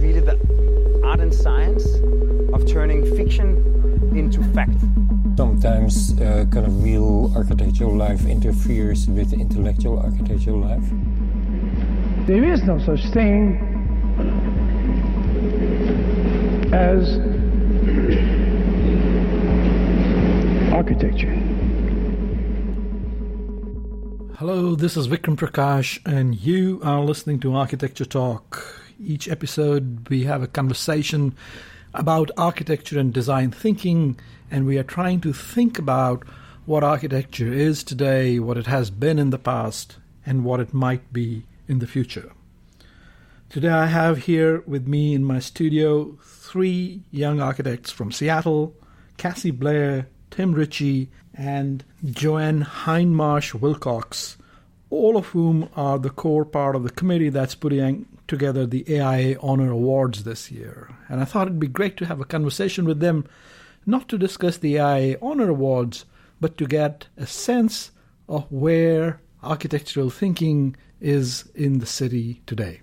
really the art and science of turning fiction into fact. Sometimes kind of real architectural life interferes with intellectual architectural life. There is no such thing as architecture. Hello, this is Vikram Prakash, and you are listening to Architecture Talk. Each episode, we have a conversation about architecture and design thinking, and we are trying to think about what architecture is today, what it has been in the past, and what it might be in the future. Today, I have here with me in my studio 3 young architects from Seattle, Cassie Blair, Tim Richey, and JoAnn Hindmarsh Wilcox, all of whom are the core part of the committee that's putting together the AIA Honor Awards this year. And I thought it'd be great to have a conversation with them, not to discuss the AIA Honor Awards, but to get a sense of where architectural thinking is in the city today.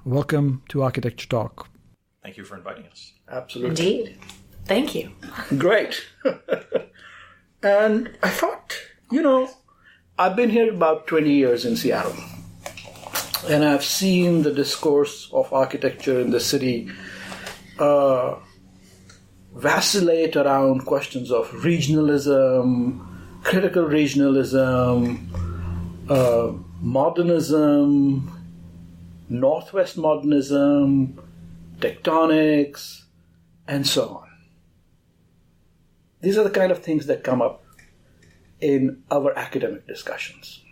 Welcome to Architecture Talk. Thank you for inviting us. Absolutely. Indeed. Thank you. Great. And I thought, I've been here about 20 years in Seattle, and I've seen the discourse of architecture in the city vacillate around questions of regionalism, critical regionalism, modernism, Northwest modernism, tectonics, and so on. These are the kind of things that come up in our academic discussions.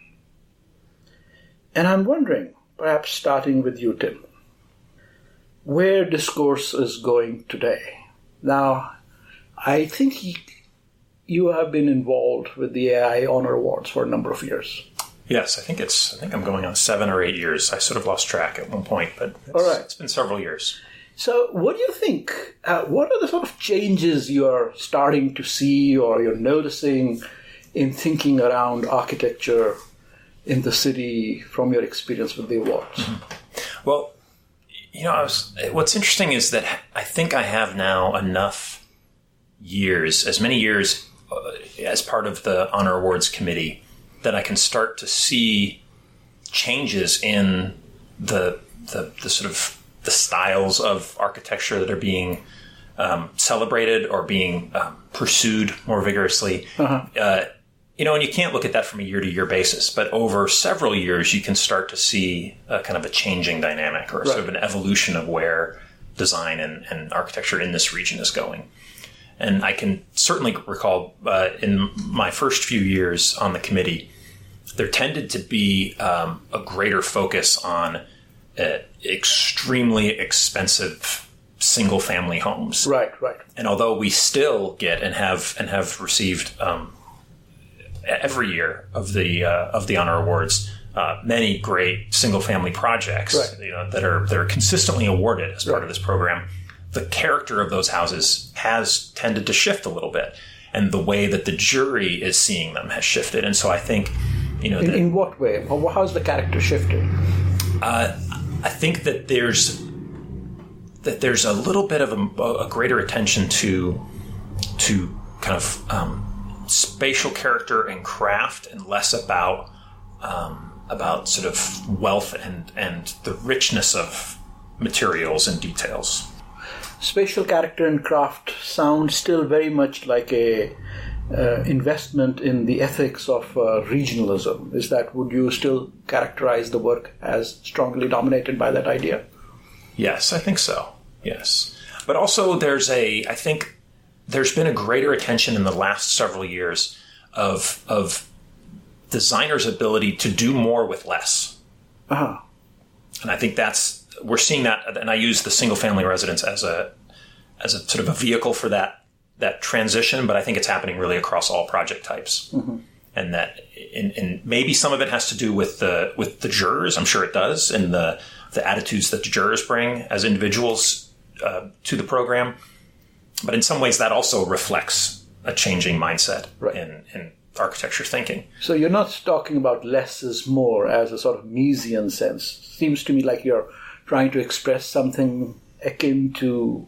And I'm wondering, perhaps starting with you, Tim, where discourse is going today. Now, I think you have been involved with the AIA Honor Awards for a number of years. Yes, I think I'm going on 7 or 8 years. I sort of lost track at one point, but it's been several years. So what do you think? What are the sort of changes you're starting to see or you're noticing in thinking around architecture in the city from your experience with the awards? Mm-hmm. Well, what's interesting is that I think I have now enough years, as many years as part of the Honor Awards Committee, that I can start to see changes in the sort of the styles of architecture that are being celebrated or being pursued more vigorously. Uh-huh. And you can't look at that from a year-to-year basis, but over several years, you can start to see a kind of a changing dynamic or sort of an evolution of where design and architecture in this region is going. And I can certainly recall in my first few years on the committee, there tended to be a greater focus on extremely expensive single-family homes. Right. And although we still get and have received every year of the Honor Awards many great single-family projects that are consistently awarded as part of this program, the character of those houses has tended to shift a little bit, and the way that the jury is seeing them has shifted. And so I think, in what way? How's the character shifted? I think that there's a little bit of a greater attention to kind of spatial character and craft, and less about sort of wealth and the richness of materials and details. Spatial character and craft sound still very much like a investment in the ethics of regionalism. Would you still characterize the work as strongly dominated by that idea? Yes, I think so. Yes. But also I think there's been a greater attention in the last several years of designers' ability to do more with less. Uh-huh. And I think we're seeing that, and I use the single-family residence as a sort of a vehicle for that transition, but I think it's happening really across all project types. Mm-hmm. And that, and maybe some of it has to do with the jurors. I'm sure it does, and the attitudes that the jurors bring as individuals to the program. But in some ways, that also reflects a changing mindset in architecture thinking. So you're not talking about less is more as a sort of Misesian sense. Seems to me like you're trying to express something akin to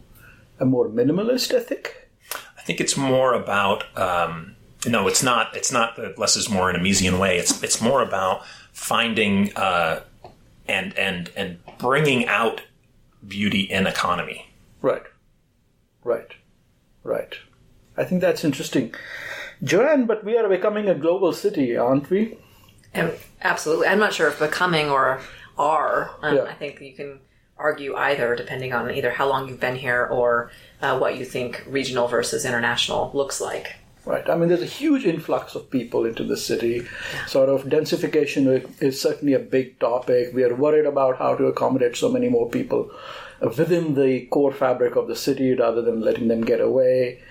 a more minimalist ethic? I think it's more about no, it's not the less is more in a Misesian way. It's more about finding and bringing out beauty in economy. Right. I think that's interesting. JoAnn, but we are becoming a global city, aren't we? Absolutely. I'm not sure if becoming or are. I think you can argue either, depending on either how long you've been here or what you think regional versus international looks like. Right. I mean, there's a huge influx of people into the city. Sort of densification is certainly a big topic. We are worried about how to accommodate so many more people within the core fabric of the city rather than letting them get away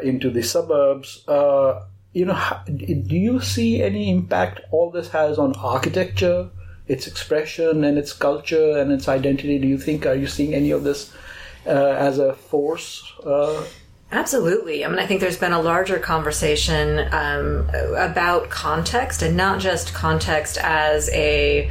into the suburbs. Do you see any impact all this has on architecture, its expression and its culture and its identity? Are you seeing any of this as a force? Absolutely. I mean, I think there's been a larger conversation about context, and not just context as a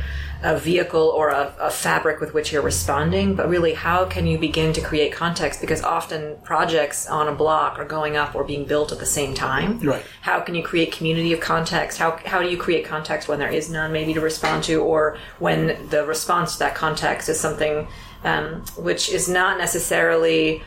vehicle or a fabric with which you're responding, but really how can you begin to create context? Because often projects on a block are going up or being built at the same time. Right. How can you create community of context? How do you create context when there is none maybe to respond to, or when the response to that context is something which is not necessarily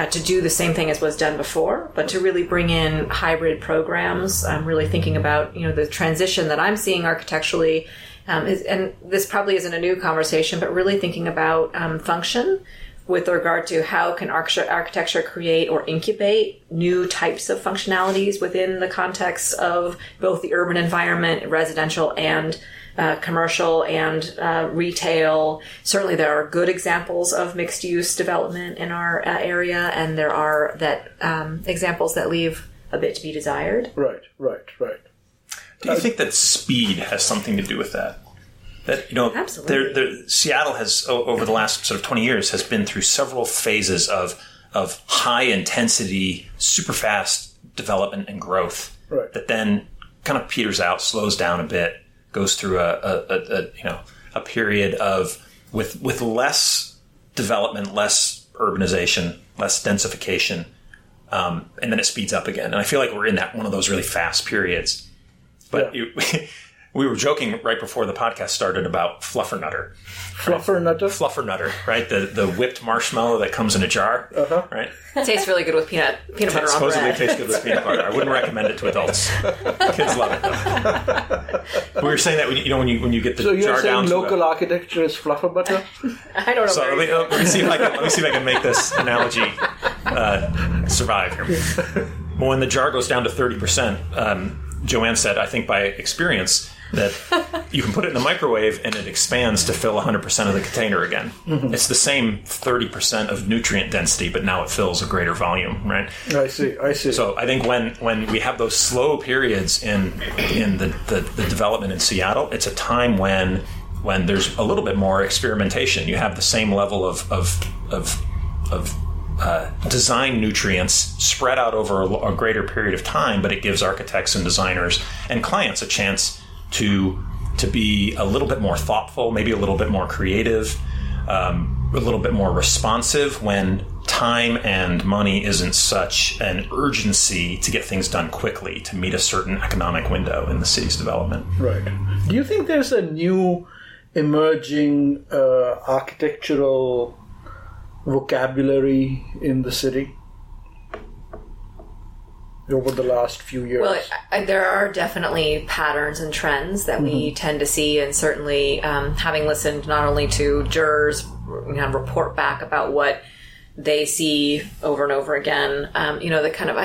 to do the same thing as was done before, but to really bring in hybrid programs. I'm really thinking about, the transition that I'm seeing architecturally, and this probably isn't a new conversation, but really thinking about function with regard to how can architecture create or incubate new types of functionalities within the context of both the urban environment, residential and commercial and retail. Certainly there are good examples of mixed-use development in our area, and there are examples that leave a bit to be desired. Right. Do you think that speed has something to do with that? Absolutely. Seattle has, over the last sort of 20 years, has been through several phases of high-intensity, super-fast development and growth that then kind of peters out, slows down a bit, goes through a period of with less development, less urbanization, less densification, and then it speeds up again. And I feel like we're in one of those really fast periods. But we were joking right before the podcast started about fluffernutter. Fluffernutter, right? The whipped marshmallow that comes in a jar, right? It tastes really good with peanut butter on bread. Supposedly it tastes good with peanut butter. I wouldn't recommend it to adults. Kids love it, though. We were saying that when you get the jar down. So you're saying local architecture is fluffer butter? I don't know. So let me see if I can make this analogy survive here. Well, when the jar goes down to 30%, JoAnn said, I think by experience, that you can put it in the microwave and it expands to fill 100% of the container again. Mm-hmm. It's the same 30% of nutrient density, but now it fills a greater volume, right? I see. So I think when we have those slow periods in the development in Seattle, it's a time when there's a little bit more experimentation. You have the same level of design nutrients spread out over a greater period of time, but it gives architects and designers and clients a chance to be a little bit more thoughtful, maybe a little bit more creative, a little bit more responsive when time and money isn't such an urgency to get things done quickly to meet a certain economic window in the city's development. Right. Do you think there's a new emerging architectural vocabulary in the city over the last few years? Well, there are definitely patterns and trends that we tend to see, and certainly having listened not only to jurors report back about what they see over and over again, the kind of,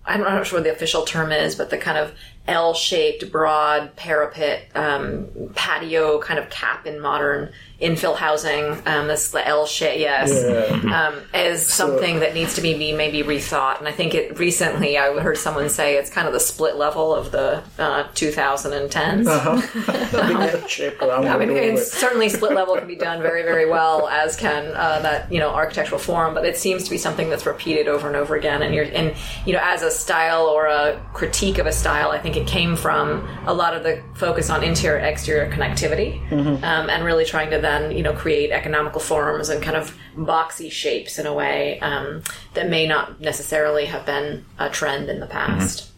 I'm not sure what the official term is, but the kind of L-shaped, broad parapet, patio kind of cap in modern infill housing, this L shape, is something that needs to be maybe rethought. And I think recently I heard someone say it's kind of the split level of the 2010s. It's certainly split level can be done very, very well, as can that architectural form. But it seems to be something that's repeated over and over again. And as a style or a critique of a style, I think think it came from a lot of the focus on interior-exterior connectivity, and really trying to then, create economical forms and kind of boxy shapes in a way that may not necessarily have been a trend in the past.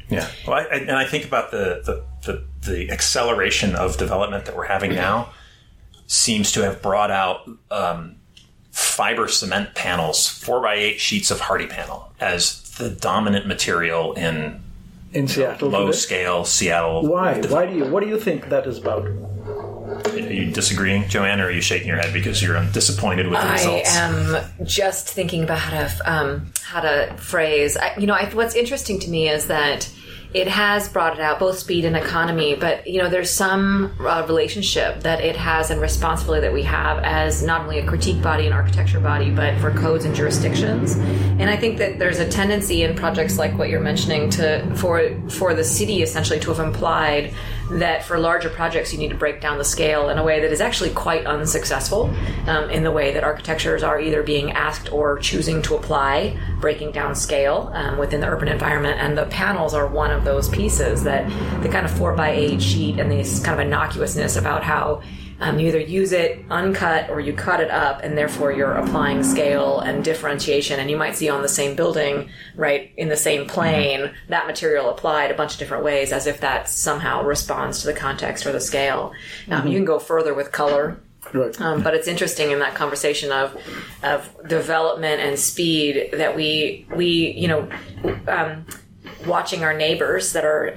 Yeah, well, I think about the acceleration of development that we're having now seems to have brought out fiber cement panels, 4x8 sheets of hardy panel, as the dominant material in Seattle, low scale Seattle. Why? What do you think that is about? Are you disagreeing, JoAnn, or are you shaking your head because you're disappointed with the results? I am just thinking about how to phrase. What's interesting to me is that it has brought it out, both speed and economy, but there's some relationship that it has and responsibility that we have as not only a critique body and architecture body, but for codes and jurisdictions. And I think that there's a tendency in projects like what you're mentioning for the city essentially to have implied that for larger projects you need to break down the scale in a way that is actually quite unsuccessful in the way that architectures are either being asked or choosing to apply breaking down scale within the urban environment. And the panels are one of those pieces, that the kind of 4x8 sheet and this kind of innocuousness about how you either use it uncut or you cut it up, and therefore you're applying scale and differentiation. And you might see on the same building, right, in the same plane, that material applied a bunch of different ways, as if that somehow responds to the context or the scale. You can go further with color. Right. But it's interesting in that conversation of development and speed that we watching our neighbors that are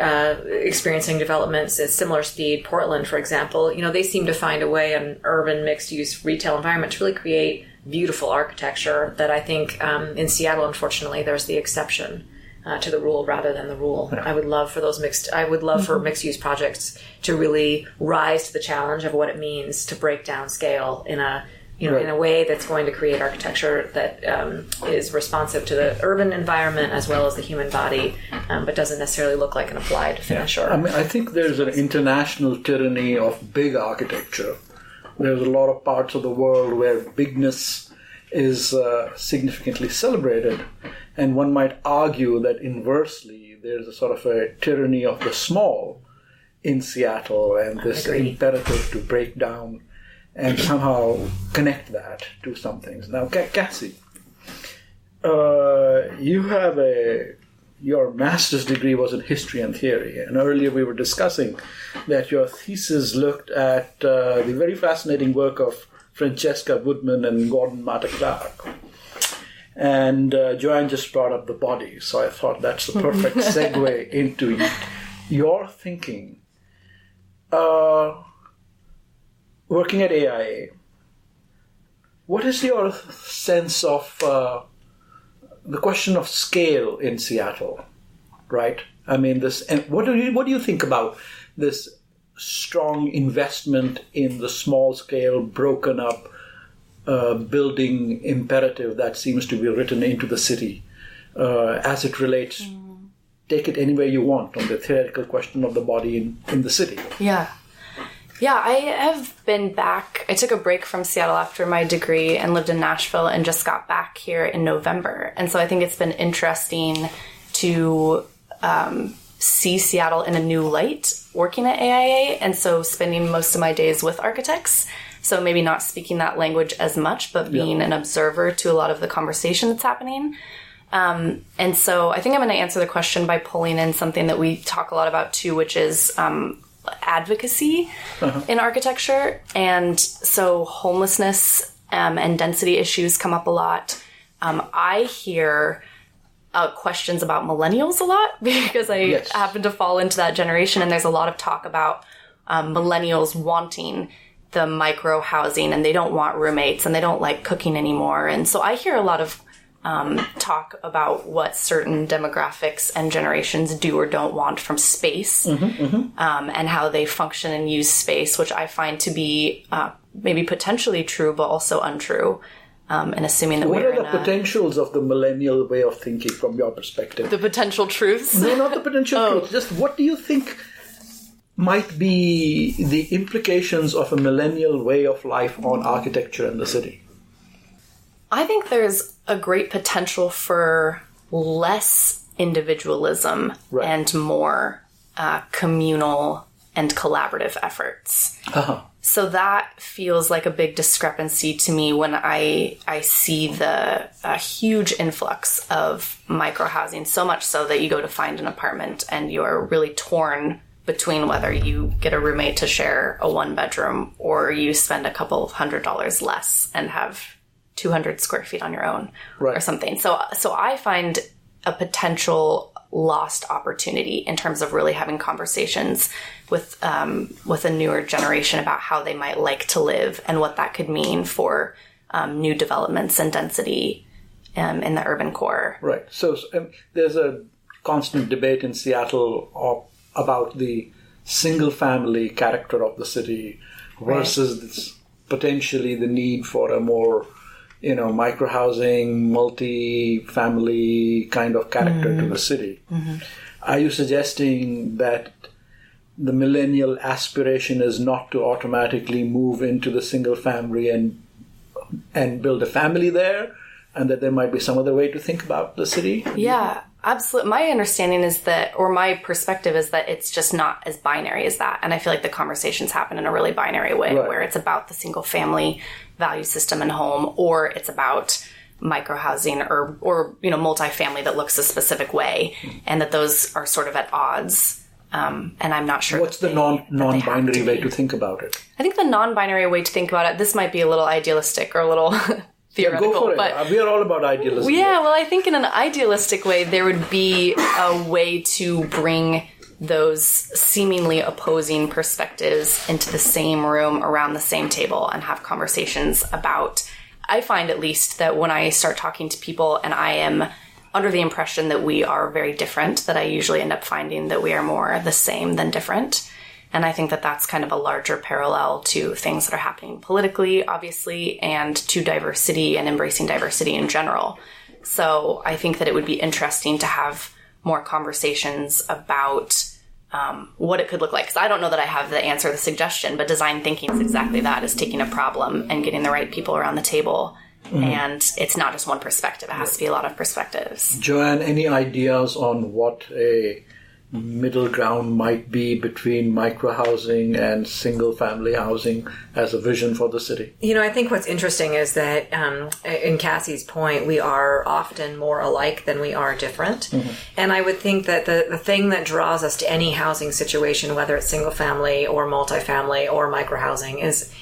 experiencing developments at similar speed, Portland, for example, they seem to find a way in urban mixed-use retail environment to really create beautiful architecture that I think in Seattle, unfortunately, there's the exception to the rule rather than the rule. Yeah. I would love for mixed-use projects to really rise to the challenge of what it means to break down scale in a in a way that's going to create architecture that is responsive to the urban environment as well as the human body, but doesn't necessarily look like an applied finisher. I think there's an international tyranny of big architecture. There's a lot of parts of the world where bigness is significantly celebrated, and one might argue that inversely there's a sort of a tyranny of the small in Seattle, and this imperative to break down and somehow connect that to some things. Now, Cassie, you have your master's degree was in history and theory, and earlier we were discussing that your thesis looked at the very fascinating work of Francesca Woodman and Gordon Marta Clark. And JoAnn just brought up the body, so I thought that's the perfect segue into your thinking. Working at AIA, what is your sense of the question of scale in Seattle, right? I mean, what do you think about this strong investment in the small scale, broken up building imperative that seems to be written into the city as it relates? Take it any way you want on the theoretical question of the body in the city. Yeah, I have been back. I took a break from Seattle after my degree and lived in Nashville and just got back here in November. And so I think it's been interesting to see Seattle in a new light working at AIA. And so spending most of my days with architects. So maybe not speaking that language as much, but being an observer to a lot of the conversation that's happening. And so I think I'm going to answer the question by pulling in something that we talk a lot about too, which is advocacy in architecture. And so homelessness and density issues come up a lot. I hear questions about millennials a lot because I happen to fall into that generation, and there's a lot of talk about millennials wanting the micro housing, and they don't want roommates, and they don't like cooking anymore. And so I hear a lot of talk about what certain demographics and generations do or don't want from space, and how they function and use space, which I find to be maybe potentially true, but also untrue. And assuming that what are the potentials of the millennial way of thinking from your perspective? The potential truths? No, not the potential truths. Just what do you think might be the implications of a millennial way of life on architecture in the city? I think there's a great potential for less individualism and more communal and collaborative efforts. So that feels like a big discrepancy to me when I see the huge influx of microhousing, so much so that you go to find an apartment and you're really torn between whether you get a roommate to share a one bedroom or you spend a couple of $100 less and have 200 square feet on your own or something. So I find a potential lost opportunity in terms of really having conversations with a newer generation about how they might like to live and what that could mean for new developments and density in the urban core. Right. So there's a constant debate in Seattle about the single-family character of the city versus potentially the need for a more micro-housing, multi-family kind of character to the city. Are you suggesting that the millennial aspiration is not to automatically move into the single family and build a family there, and that there might be some other way to think about the city? Yeah, absolutely. My understanding is that, or my perspective is that it's just not as binary as that. And I feel like the conversations happen in a really binary way, where it's about the single family value system and home, or it's about micro-housing or multifamily that looks a specific way, and that those are sort of at odds. And I'm not sure. What's the non-binary way to think about it? I think the non-binary way to think about it, this might be a little idealistic or a little theoretical. Go for but it. We are all about idealism. Yeah, well, I think in an idealistic way, there would be a way to bring those seemingly opposing perspectives into the same room around the same table and have conversations about, I find at least that when I start talking to people and I am under the impression that we are very different, that I usually end up finding that we are more the same than different. And I think that that's kind of a larger parallel to things that are happening politically, obviously, and to diversity and embracing diversity in general. So I think that it would be interesting to have more conversations about what it could look like. Because I don't know that I have the answer or the suggestion, but design thinking is exactly that, is taking a problem and getting the right people around the table. And it's not just one perspective. It has to be a lot of perspectives. JoAnn, any ideas on what a middle ground might be between micro-housing and single-family housing as a vision for the city? I think what's interesting is that in Cassie's point, we are often more alike than we are different. And I would think that the thing that draws us to any housing situation, whether it's single-family or multifamily or micro-housing, is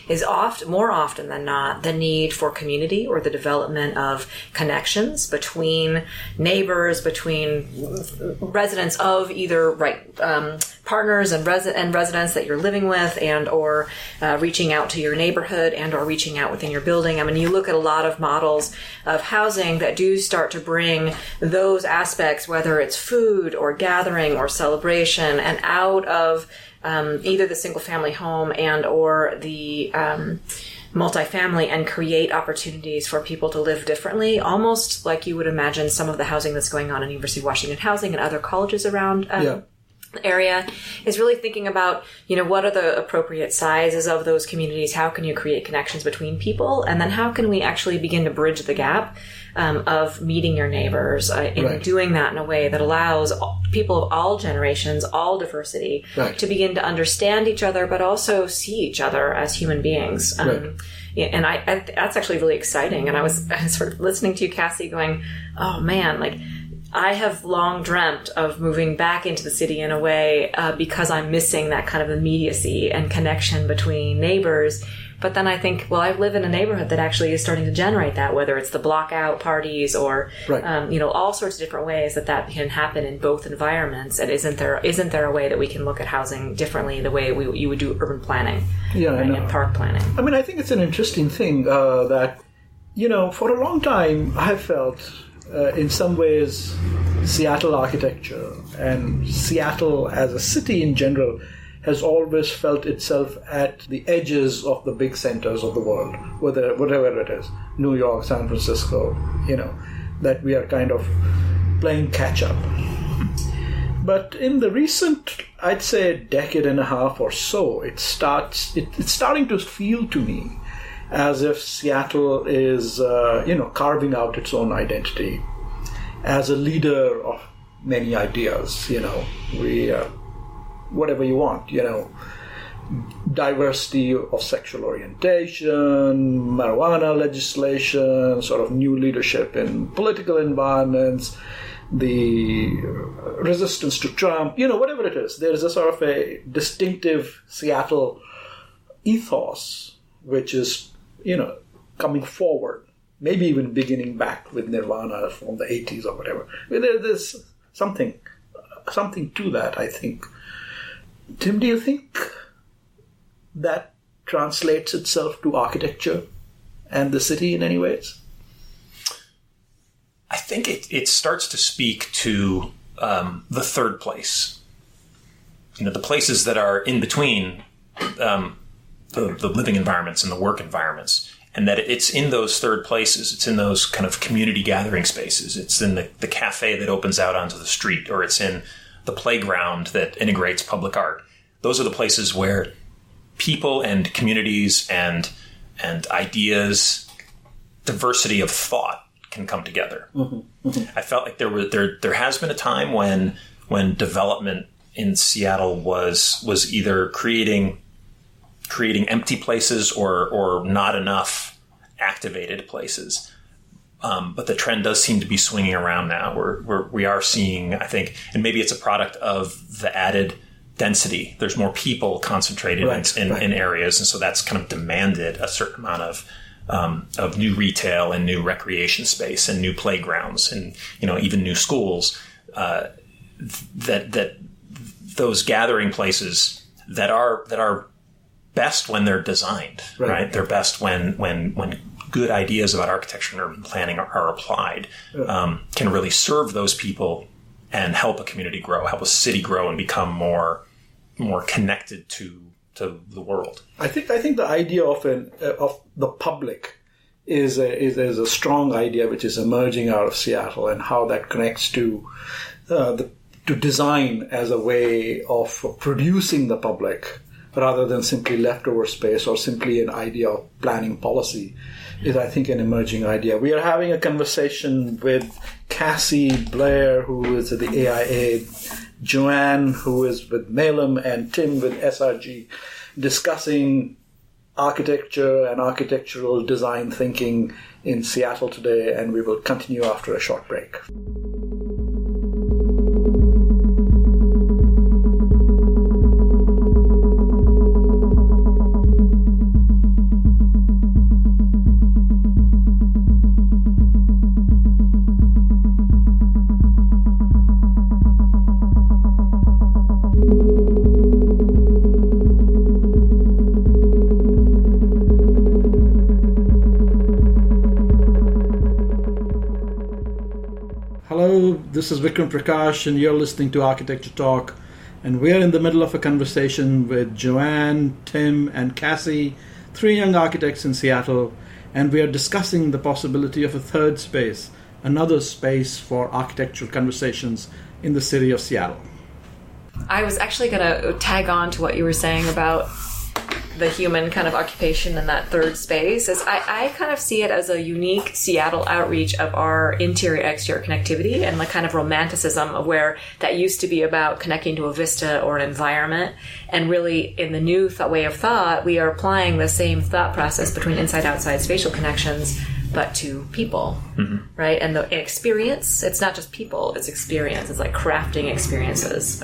more often than not the need for community or the development of connections between neighbors, between residents of either partners and residents that you're living with, and or reaching out to your neighborhood and or reaching out within your building. I mean, you look at a lot of models of housing that do start to bring those aspects, whether it's food or gathering or celebration, and out of either the single family home and or the multifamily, and create opportunities for people to live differently, almost like you would imagine some of the housing that's going on in University of Washington Housing and other colleges around the area, is really thinking about, what are the appropriate sizes of those communities? How can you create connections between people? And then how can we actually begin to bridge the gap of meeting your neighbors in doing that in a way that allows people of all generations, all diversity, to begin to understand each other, but also see each other as human beings. And that's actually really exciting. And I was sort of listening to you, Cassie, going, oh man, I have long dreamt of moving back into the city in a way because I'm missing that kind of immediacy and connection between neighbors. But then I think, well, I live in a neighborhood that actually is starting to generate that, whether it's the block out parties or, all sorts of different ways that can happen in both environments. And isn't there a way that we can look at housing differently, the way you would do urban planning and park planning? I mean, I think it's an interesting thing that, for a long time I felt in some ways Seattle architecture and Seattle as a city in general has always felt itself at the edges of the big centers of the world, whatever it is, New York, San Francisco, that we are kind of playing catch up. But in the recent, I'd say, decade and a half or so, it's starting to feel to me as if Seattle is, carving out its own identity as a leader of many ideas, we, whatever you want, diversity of sexual orientation, marijuana legislation, sort of new leadership in political environments, the resistance to Trump, whatever it is. There is a sort of a distinctive Seattle ethos, which is, coming forward, maybe even beginning back with Nirvana from the 80s or whatever. There's something to that, I think. Tim, do you think that translates itself to architecture and the city in any ways? I think it starts to speak to the third place. The places that are in between the living environments and the work environments. And that it's in those third places. It's in those kind of community gathering spaces. It's in the cafe that opens out onto the street, or it's in the playground that integrates public art. Those are the places where people and communities and ideas, diversity of thought can come together. Mm-hmm. Mm-hmm. I felt like there has been a time when development in Seattle was either creating empty places or not enough activated places. But the trend does seem to be swinging around now. We are seeing, I think, and maybe it's a product of the added density. There's more people concentrated in areas, and so that's kind of demanded a certain amount of new retail and new recreation space and new playgrounds and even new schools. That those gathering places that are best when they're designed, right? They're best when good ideas about architecture and urban planning are applied, can really serve those people and help a community grow, help a city grow and become more connected to the world. I think the idea of the public is a strong idea which is emerging out of Seattle, and how that connects to design as a way of producing the public rather than simply leftover space or simply an idea of planning policy is, I think, an emerging idea. We are having a conversation with Cassie Blair, who is at the AIA, JoAnn, who is with Malum, and Tim with SRG, discussing architecture and architectural design thinking in Seattle today, and we will continue after a short break. This is Vikram Prakash, and you're listening to Architecture Talk, and we're in the middle of a conversation with JoAnn, Tim, and Cassie, 3 young architects in Seattle, and we are discussing the possibility of a third space, another space for architectural conversations in the city of Seattle. I was actually going to tag on to what you were saying about the human kind of occupation in that third space. As I kind of see it as a unique Seattle outreach of our interior-exterior connectivity and the kind of romanticism of where that used to be about connecting to a vista or an environment. And really, in the new way of thought, we are applying the same thought process between inside-outside spatial connections, but to people, right? And the experience, it's not just people, it's experience. It's like crafting experiences,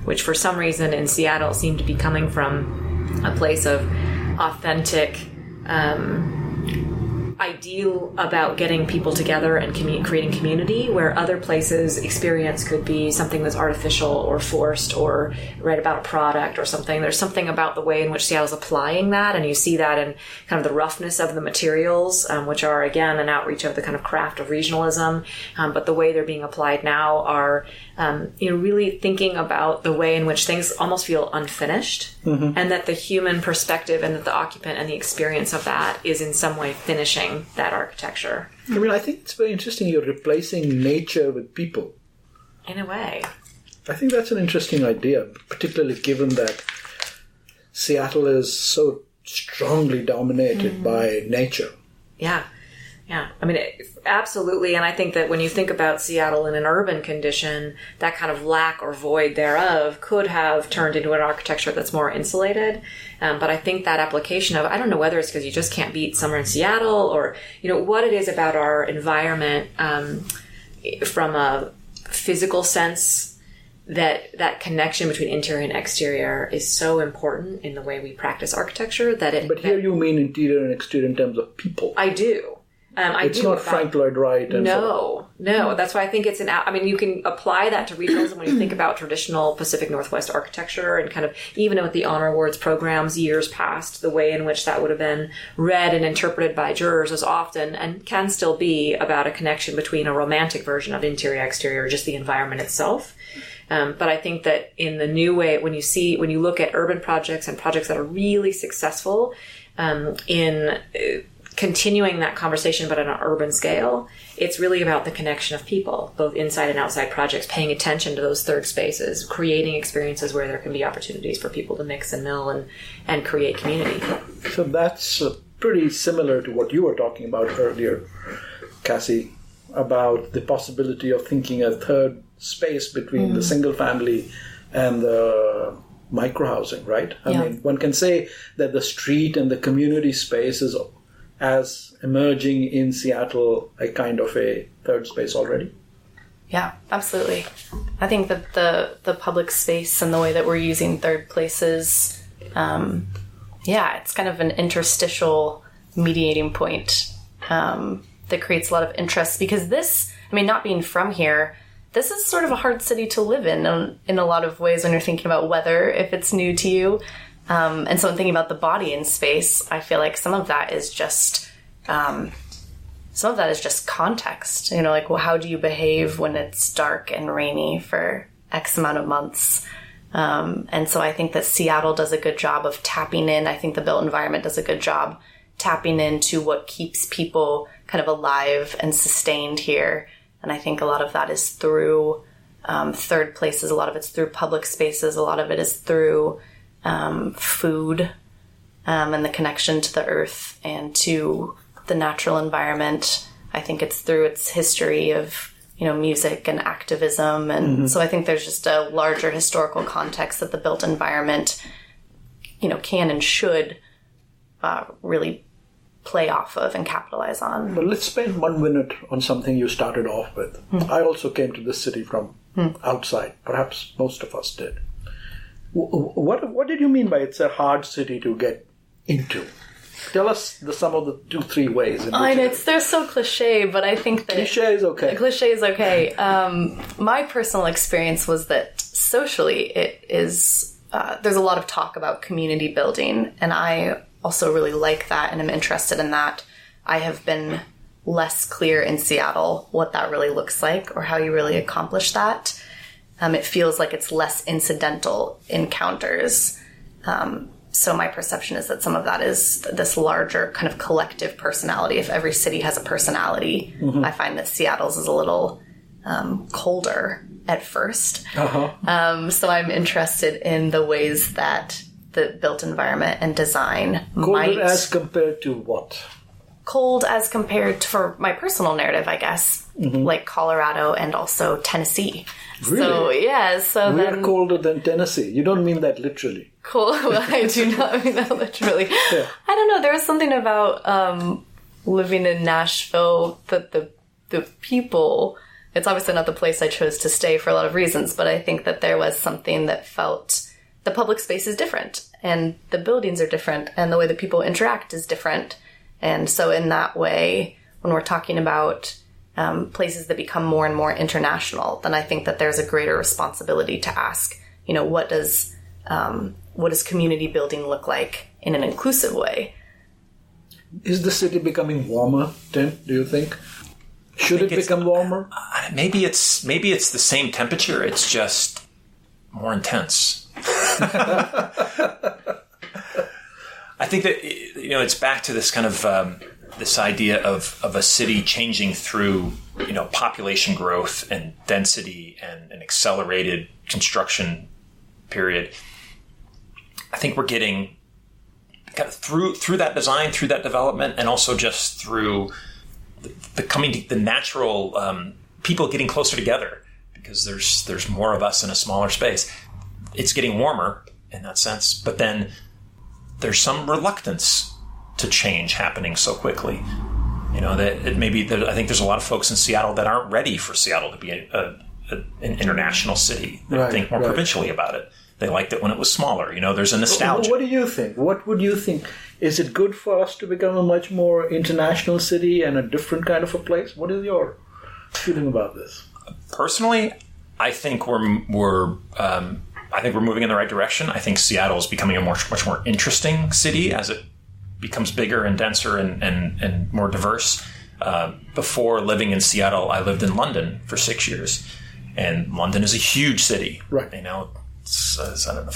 which for some reason in Seattle seem to be coming from a place of authentic ideal about getting people together and creating community, where other places experience could be something that's artificial or forced or right about a product or something. There's something about the way in which Seattle's applying that, and you see that in kind of the roughness of the materials, which are, again, an outreach of the kind of craft of regionalism, but the way they're being applied now are really thinking about the way in which things almost feel unfinished, and that the human perspective and that the occupant and the experience of that is in some way finishing that architecture. I mean, I think it's very interesting you're replacing nature with people. In a way. I think that's an interesting idea, particularly given that Seattle is so strongly dominated by nature. Yeah. Yeah, I mean, absolutely. And I think that when you think about Seattle in an urban condition, that kind of lack or void thereof could have turned into an architecture that's more insulated. But I think that application of, I don't know whether it's because you just can't beat summer in Seattle or, what it is about our environment from a physical sense, that connection between interior and exterior is so important in the way we practice architecture But here you mean interior and exterior in terms of people. I do. It's not Frank Lloyd Wright. No. That's why I think it's you can apply that to regionalism when you think about traditional Pacific Northwest architecture and kind of, even with the honor awards programs years past, the way in which that would have been read and interpreted by jurors is often, and can still be, about a connection between a romantic version of interior, exterior, just the environment itself. But I think that in the new way, when you look at urban projects and projects that are really successful in continuing that conversation, but on an urban scale, it's really about the connection of people, both inside and outside projects, paying attention to those third spaces, creating experiences where there can be opportunities for people to mix and mill and create community. So that's pretty similar to what you were talking about earlier, Cassie, about the possibility of thinking a third space between the single family and the microhousing, right? I mean, one can say that the street and the community space is as emerging in Seattle a kind of a third space already. Yeah, absolutely. I think that the public space and the way that we're using third places, it's kind of an interstitial mediating point that creates a lot of interest, because this, not being from here, this is sort of a hard city to live in a lot of ways when you're thinking about weather, if it's new to you. And so I'm thinking about the body in space. I feel like some of that is just context. How do you behave when it's dark and rainy for X amount of months? And so I think that Seattle does a good job of tapping in. I think the built environment does a good job tapping into what keeps people kind of alive and sustained here. And I think a lot of that is through third places. A lot of it's through public spaces. A lot of it is through food and the connection to the earth and to the natural environment. I think it's through its history of, music and activism. And so I think there's just a larger historical context that the built environment, can and should really play off of and capitalize on. But let's spend 1 minute on something you started off with. I also came to this city from outside. Perhaps most of us did. What did you mean by it's a hard city to get into? Tell us some of the 2-3 ways. They're so cliche, but I think that... Cliche is okay. Cliche is okay. My personal experience was that socially it is... there's a lot of talk about community building, and I also really like that and I'm interested in that. I have been less clear in Seattle what that really looks like or how you really accomplish that. It feels like it's less incidental encounters. So my perception is that some of that is this larger kind of collective personality. If every city has a personality, I find that Seattle's is a little colder at first. So I'm interested in the ways that the built environment and design Colder as compared to what? Cold as compared to, for my personal narrative, I guess, like Colorado and also Tennessee. Really? So we're colder than Tennessee. You don't mean that literally. Cool. Well, I do not mean that literally. Yeah. I don't know. There was something about living in Nashville that the people... It's obviously not the place I chose to stay for a lot of reasons, but I think that there was something that felt... The public space is different, and the buildings are different, and the way that people interact is different. And so in that way, when we're talking about places that become more and more international, then I think that there's a greater responsibility to ask, what does community building look like in an inclusive way? Is the city becoming warmer, Tim, do you think? Should it become warmer? Maybe it's the same temperature. It's just more intense. I think that it's back to this kind of this idea of a city changing through population growth and density and an accelerated construction period. I think we're getting kind of through that design, through that development, and also just through the natural people getting closer together because there's more of us in a smaller space. It's getting warmer in that sense, but then there's some reluctance to change happening so quickly. That I think there's a lot of folks in Seattle that aren't ready for Seattle to be an international city. They think more provincially about it. They liked it when it was smaller. There's a nostalgia. What do you think? What would you think? Is it good for us to become a much more international city and a different kind of a place? What is your feeling about this? Personally, I think we're moving in the right direction. I think Seattle is becoming a much more interesting city as it becomes bigger and denser and more diverse. Before living in Seattle, I lived in London for 6 years, and London is a huge city. Right. It's I don't know,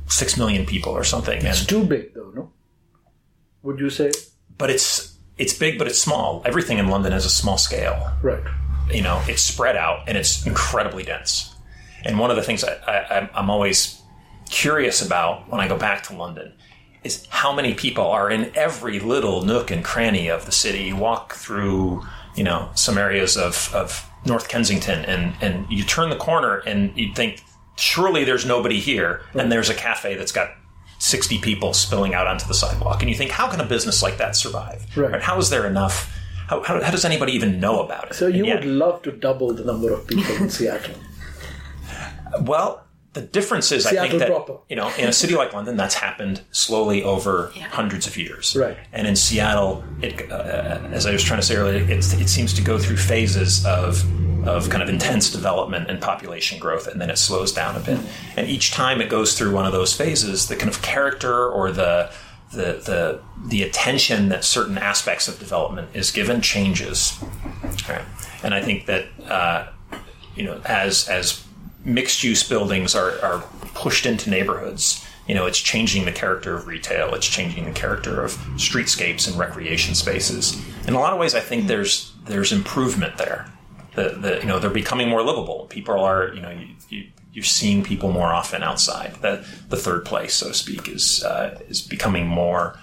6 million people or something. It's too big, though, no? Would you say? But it's big, but it's small. Everything in London is a small scale. Right. It's spread out and it's incredibly dense. And one of the things I'm always curious about when I go back to London is how many people are in every little nook and cranny of the city. You walk through, some areas of North Kensington and you turn the corner and you think, surely there's nobody here. Right. And there's a cafe that's got 60 people spilling out onto the sidewalk. And you think, how can a business like that survive? Right. How is there enough? How does anybody even know about it? So you would love to double the number of people in Seattle. Well, the difference is, Seattle I think that, proper. In a city like London, that's happened slowly over hundreds of years. Right. And in Seattle, as I was trying to say earlier, it seems to go through phases of kind of intense development and population growth, and then it slows down a bit. And each time it goes through one of those phases, the kind of character or the attention that certain aspects of development is given changes. Right. And I think that as mixed-use buildings are pushed into neighborhoods, it's changing the character of retail. It's changing the character of streetscapes and recreation spaces. In a lot of ways, I think there's improvement there. They're becoming more livable. People are, you're seeing people more often outside. The third place, so to speak, is becoming more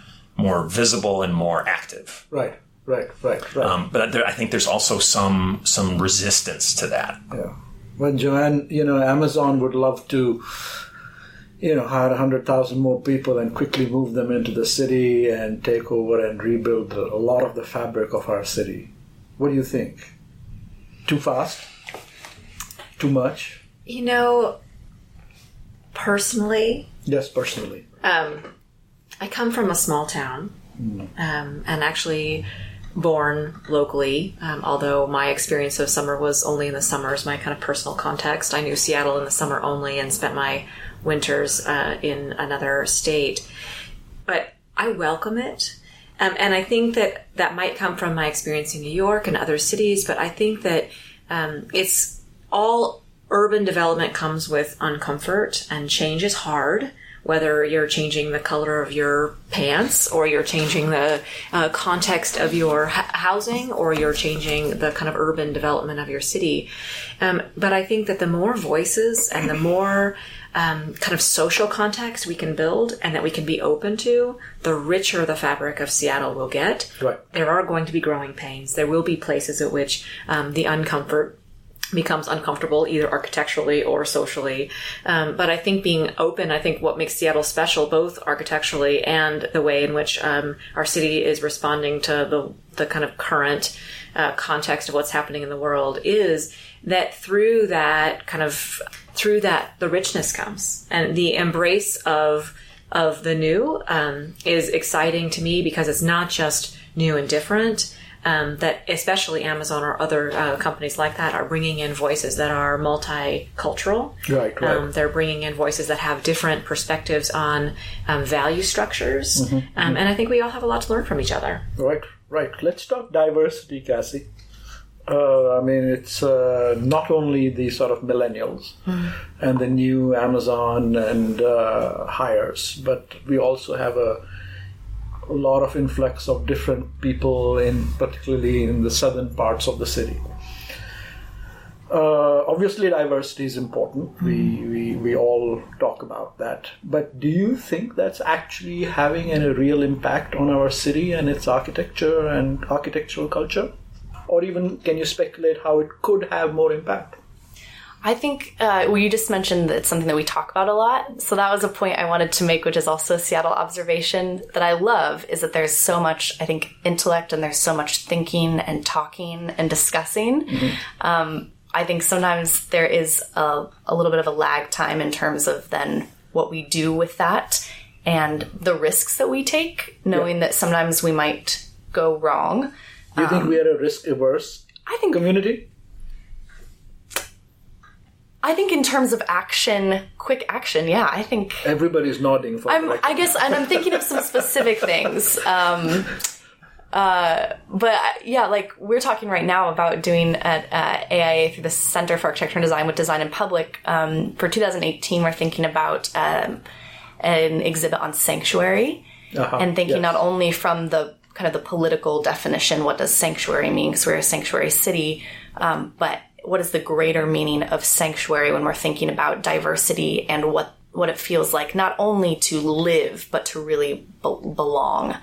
visible and more active. Right. But I think there's also some resistance to that. Yeah. Well, JoAnn, Amazon would love to, hire 100,000 more people and quickly move them into the city and take over and rebuild a lot of the fabric of our city. What do you think? Too fast? Too much? Personally... Yes, personally. I come from a small town, and actually born locally, although my experience of summer was only in the summers, my kind of personal context. I knew Seattle in the summer only and spent my winters in another state. But I welcome it. And I think that might come from my experience in New York and other cities, but I think that it's all urban development comes with uncomfort, and change is hard, whether you're changing the color of your pants or you're changing the context of your housing or you're changing the kind of urban development of your city. But I think that the more voices and the more kind of social context we can build and that we can be open to, the richer the fabric of Seattle will get. Right. There are going to be growing pains. There will be places at which the uncomfort becomes uncomfortable, either architecturally or socially. But I think being open, I think what makes Seattle special, both architecturally and the way in which our city is responding to the kind of current context of what's happening in the world, is that through that the richness comes, and the embrace of the new is exciting to me, because it's not just new and different. That especially Amazon or other companies like that are bringing in voices that are multicultural. Right. They're bringing in voices that have different perspectives on value structures. And I think we all have a lot to learn from each other. Right. Let's talk diversity, Cassie. It's not only the sort of millennials and the new Amazon and hires, but we also have a lot of influx of different people, particularly in the southern parts of the city. Obviously, diversity is important. We all talk about that. But do you think that's actually having a real impact on our city and its architecture and architectural culture? Or even can you speculate how it could have more impact? I think you just mentioned that it's something that we talk about a lot. So that was a point I wanted to make, which is also a Seattle observation that I love, is that there's so much, I think, intellect and there's so much thinking and talking and discussing. Mm-hmm. I think sometimes there is a little bit of a lag time in terms of then what we do with that and the risks that we take, knowing that sometimes we might go wrong. Do you think we are a risk-averse community? I think in terms of action, quick action, yeah, I think... Everybody's nodding. I guess, and I'm thinking of some specific things. But yeah, like we're talking right now about doing at AIA through the Center for Architecture and Design with Design in Public. For 2018, we're thinking about an exhibit on sanctuary and thinking not only from the kind of the political definition, what does sanctuary mean, because we're a sanctuary city, but what is the greater meaning of sanctuary when we're thinking about diversity and what it feels like not only to live, but to really belong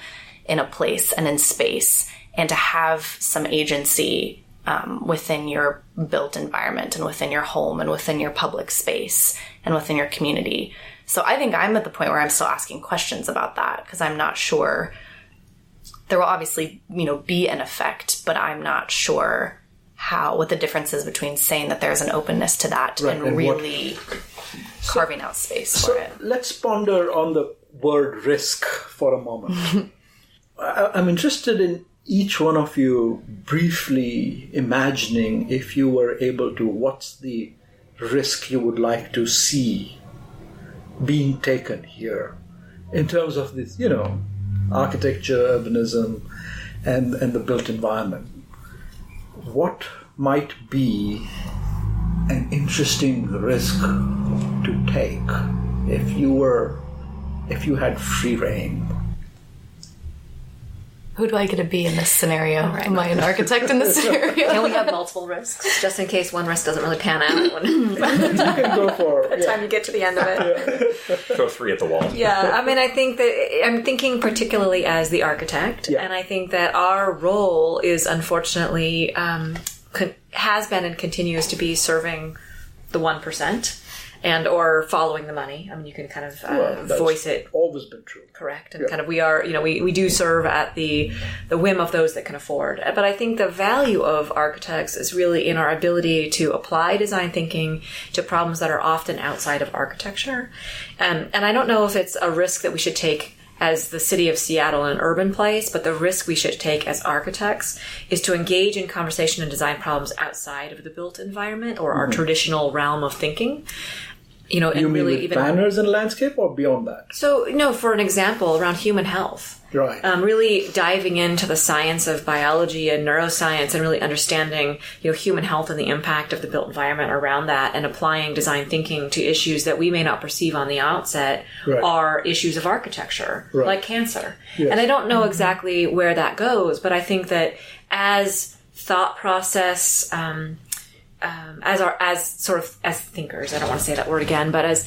in a place and in space, and to have some agency within your built environment and within your home and within your public space and within your community. So I think I'm at the point where I'm still asking questions about that, because I'm not sure. There will obviously, be an effect, but I'm not sure what the difference is between saying that there's an openness to that and really carving out space for it. Let's ponder on the word risk for a moment. I'm interested in each one of you briefly imagining, if you were able to, what's the risk you would like to see being taken here in terms of this, architecture, urbanism, and the built environment. What might be an interesting risk to take if you had free reign? Who do I get to be in this scenario? Right. Am I an architect in this scenario? Can we have multiple risks, just in case one risk doesn't really pan out? You can go for by the time you get to the end of it. Throw 3 at the wall. Yeah, I mean, I think that I'm thinking particularly as the architect, and I think that our role is unfortunately has been and continues to be serving the 1%. And or following the money. I mean, you can kind of voice it. Always been true. Correct. And kind of we are, we do serve at the whim of those that can afford. But I think the value of architects is really in our ability to apply design thinking to problems that are often outside of architecture. And I don't know if it's a risk that we should take as the city of Seattle, an urban place, but the risk we should take as architects is to engage in conversation and design problems outside of the built environment or our traditional realm of thinking. You and mean really with banners and landscape, or beyond that? So, for an example, around human health. Right. Really diving into the science of biology and neuroscience and really understanding, human health and the impact of the built environment around that, and applying design thinking to issues that we may not perceive on the outset are issues of architecture, like cancer. Yes. And I don't know exactly where that goes, but I think that as thought process, as thinkers, I don't want to say that word again, but as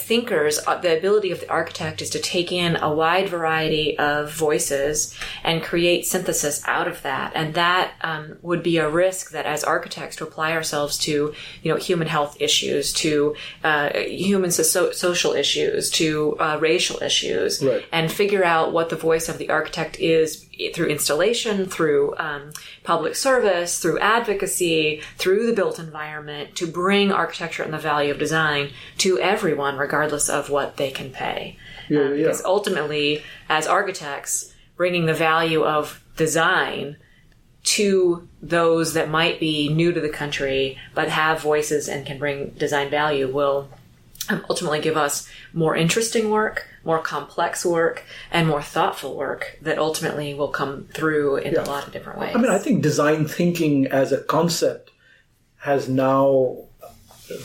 thinkers, the ability of the architect is to take in a wide variety of voices and create synthesis out of that. And that would be a risk that as architects to apply ourselves to, human health issues, to human social issues, to racial issues, and figure out what the voice of the architect is through installation, through public service, through advocacy, through the built environment, to bring architecture and the value of design to everyone, regardless of what they can pay. Because ultimately, as architects, bringing the value of design to those that might be new to the country but have voices and can bring design value will ultimately give us more interesting work, more complex work, and more thoughtful work that ultimately will come through in a lot of different ways. I mean, I think design thinking as a concept has now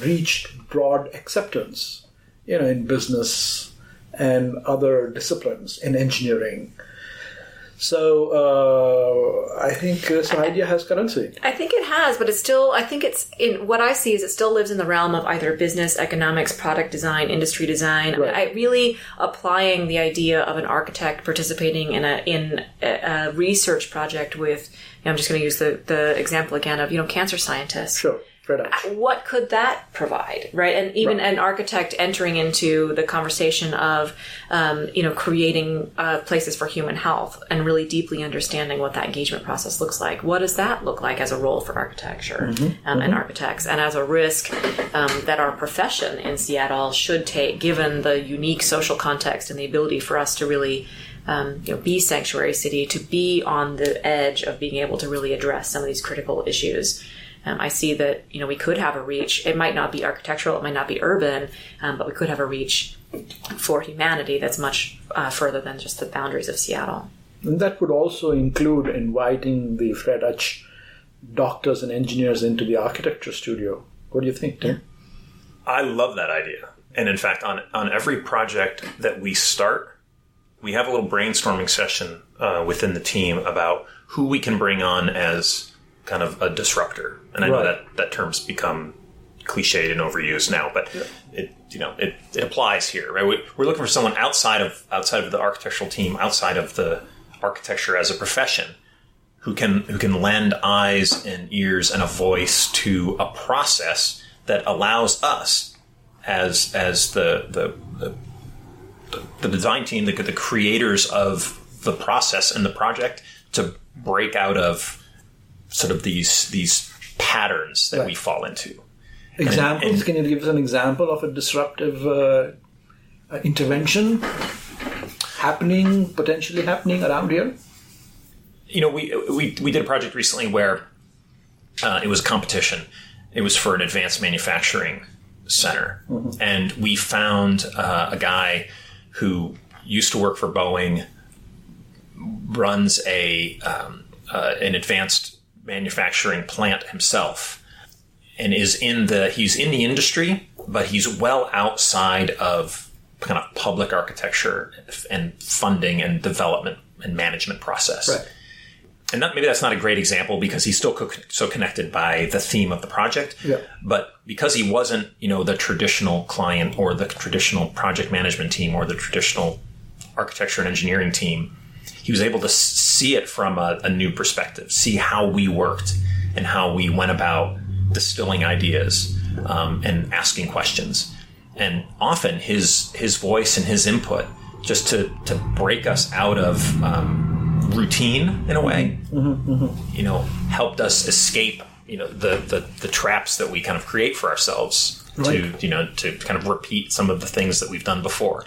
reached broad acceptance, in business and other disciplines, in engineering. So I think this idea has currency. I think it has, but it's still, I think it's, in what I see is it still lives in the realm of either business, economics, product design, industry design. Right. I really applying the idea of an architect participating in a research project with, I'm just going to use the example again of, cancer scientists. Sure. What could that provide, right? And even an architect entering into the conversation of, creating places for human health and really deeply understanding what that engagement process looks like. What does that look like as a role for architecture and architects, and as a risk that our profession in Seattle should take, given the unique social context and the ability for us to really be sanctuary city, to be on the edge of being able to really address some of these critical issues. I see that, we could have a reach. It might not be architectural, it might not be urban, but we could have a reach for humanity that's much further than just the boundaries of Seattle. And that would also include inviting the Fred Hutch doctors and engineers into the architecture studio. What do you think, Tim? I love that idea. And in fact, on every project that we start, we have a little brainstorming session within the team about who we can bring on as kind of a disruptor. And I know that term's become cliched and overused now, but it applies here, right? We're looking for someone outside of the architectural team, outside of the architecture as a profession, who can lend eyes and ears and a voice to a process that allows us as the design team, the creators of the process and the project, to break out of sort of these patterns that we fall into. Examples? Can you give us an example of a disruptive intervention potentially happening around here? We did a project recently where it was a competition. It was for an advanced manufacturing center. Mm-hmm. And we found a guy who used to work for Boeing, runs an advanced manufacturing plant himself, and he's in the industry, but he's well outside of kind of public architecture and funding and development and management process. Right. And maybe that's not a great example because he's still so connected by the theme of the project. Yeah. But because he wasn't, the traditional client or the traditional project management team or the traditional architecture and engineering team, he was able to see it from a new perspective, see how we worked and how we went about distilling ideas and asking questions. And often his voice and his input, just to break us out of routine in a way, helped us escape, the traps that we kind of create for ourselves to kind of repeat some of the things that we've done before.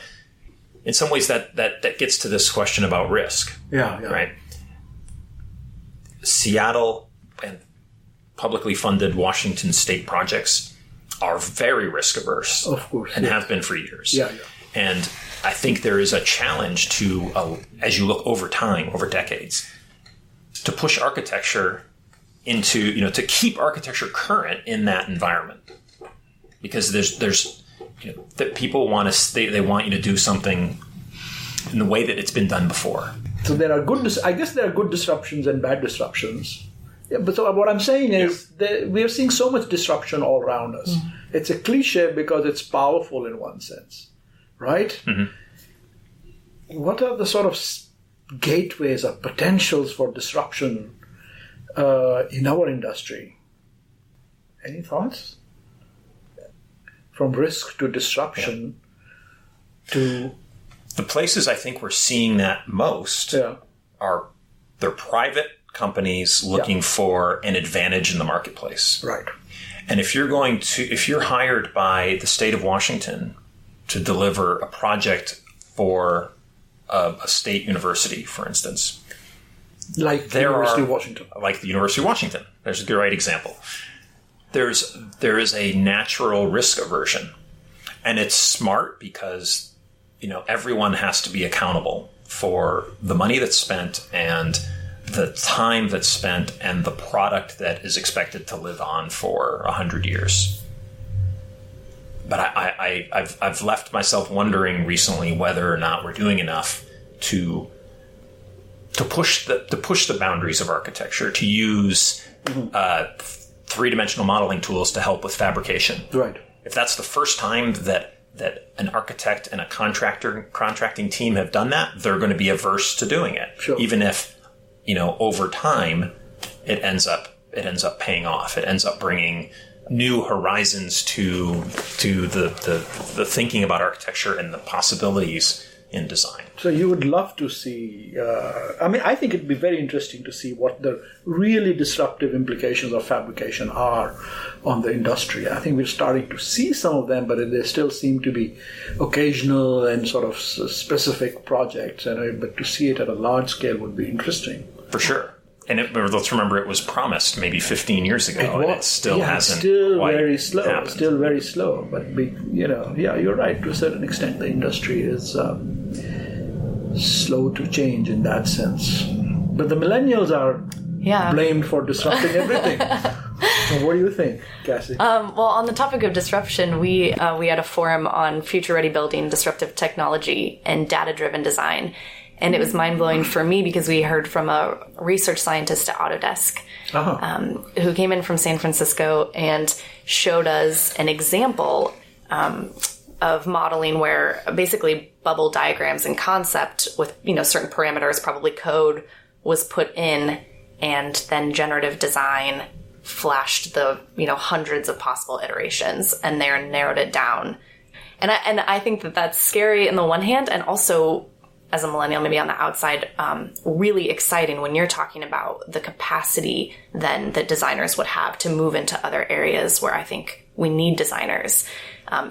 In some ways, that gets to this question about risk. Yeah. Right? Seattle and publicly funded Washington state projects are very risk averse. Of course. And have been for years. Yeah. And I think there is a challenge to, as you look over time, over decades, to push architecture into, to keep architecture current in that environment. Because there's that people want they want you to do something in the way that it's been done before. So there are I guess there are good disruptions and bad disruptions. Yeah, but so what I'm saying is that we are seeing so much disruption all around us. Mm-hmm. It's a cliche because it's powerful in one sense, right? Mm-hmm. What are the sort of gateways or potentials for disruption in our industry? Any thoughts? From risk to disruption to... The places I think we're seeing that most are they're private companies looking for an advantage in the marketplace. Right. And if you're hired by the state of Washington to deliver a project for a state university, for instance. Like the University of Washington. Like the University of Washington. There's a great example. There is a natural risk aversion, and it's smart because everyone has to be accountable for the money that's spent and the time that's spent and the product that is expected to live on for 100 years. But I've left myself wondering recently whether or not we're doing enough to push the boundaries of architecture, to use three-dimensional modeling tools to help with fabrication. Right. If that's the first time that an architect and a contracting team have done that, they're going to be averse to doing it. Sure. Even if, over time, it ends up paying off. It ends up bringing new horizons to the thinking about architecture and the possibilities in design. So you would love to see, I think it'd be very interesting to see what the really disruptive implications of fabrication are on the industry. I think we're starting to see some of them, but they still seem to be occasional and sort of specific projects. But to see it at a large scale would be interesting. For sure. And let's remember, it was promised maybe 15 years ago, and it still hasn't. Still quite very slow. happened. Still very slow. But you're right. To a certain extent, the industry is slow to change in that sense. But the millennials are blamed for disrupting everything. So what do you think, Cassie? Well, on the topic of disruption, we had a forum on future-ready building, disruptive technology, and data-driven design. And it was mind-blowing for me because we heard from a research scientist at Autodesk who came in from San Francisco and showed us an example of modeling where basically bubble diagrams and concept with certain parameters, probably code, was put in, and then generative design flashed the hundreds of possible iterations and there narrowed it down. And I think that that's scary on the one hand, and also, as a millennial, maybe on the outside, really exciting when you're talking about the capacity then that designers would have to move into other areas where I think we need designers,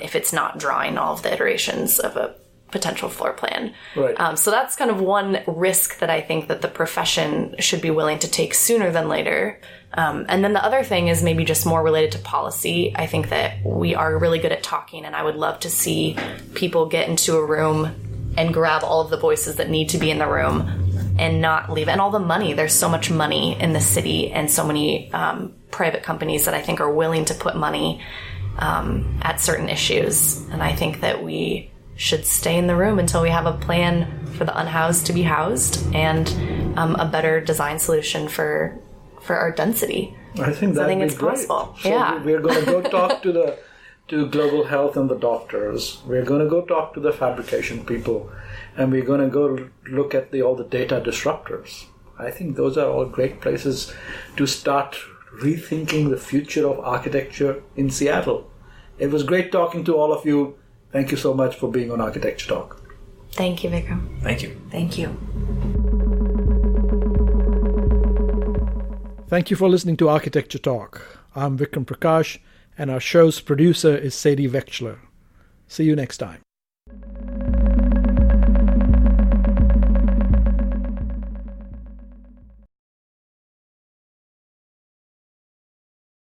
if it's not drawing all of the iterations of a potential floor plan. Right. So that's kind of one risk that I think that the profession should be willing to take sooner than later. And then the other thing is maybe just more related to policy. I think that we are really good at talking, and I would love to see people get into a room and grab all of the voices that need to be in the room and not leave. And all the money, there's so much money in the city and so many private companies that I think are willing to put money at certain issues. And I think that we should stay in the room until we have a plan for the unhoused to be housed and a better design solution for our density. I think it's possible. So we're going to go talk to global health and the doctors. We're going to go talk to the fabrication people, and we're going to go look at all the data disruptors. I think those are all great places to start rethinking the future of architecture in Seattle. It was great talking to all of you. Thank you so much for being on Architecture Talk. Thank you, Vikram. Thank you. Thank you. Thank you for listening to Architecture Talk. I'm Vikram Prakash, and our show's producer is Sadie Vechler. See you next time.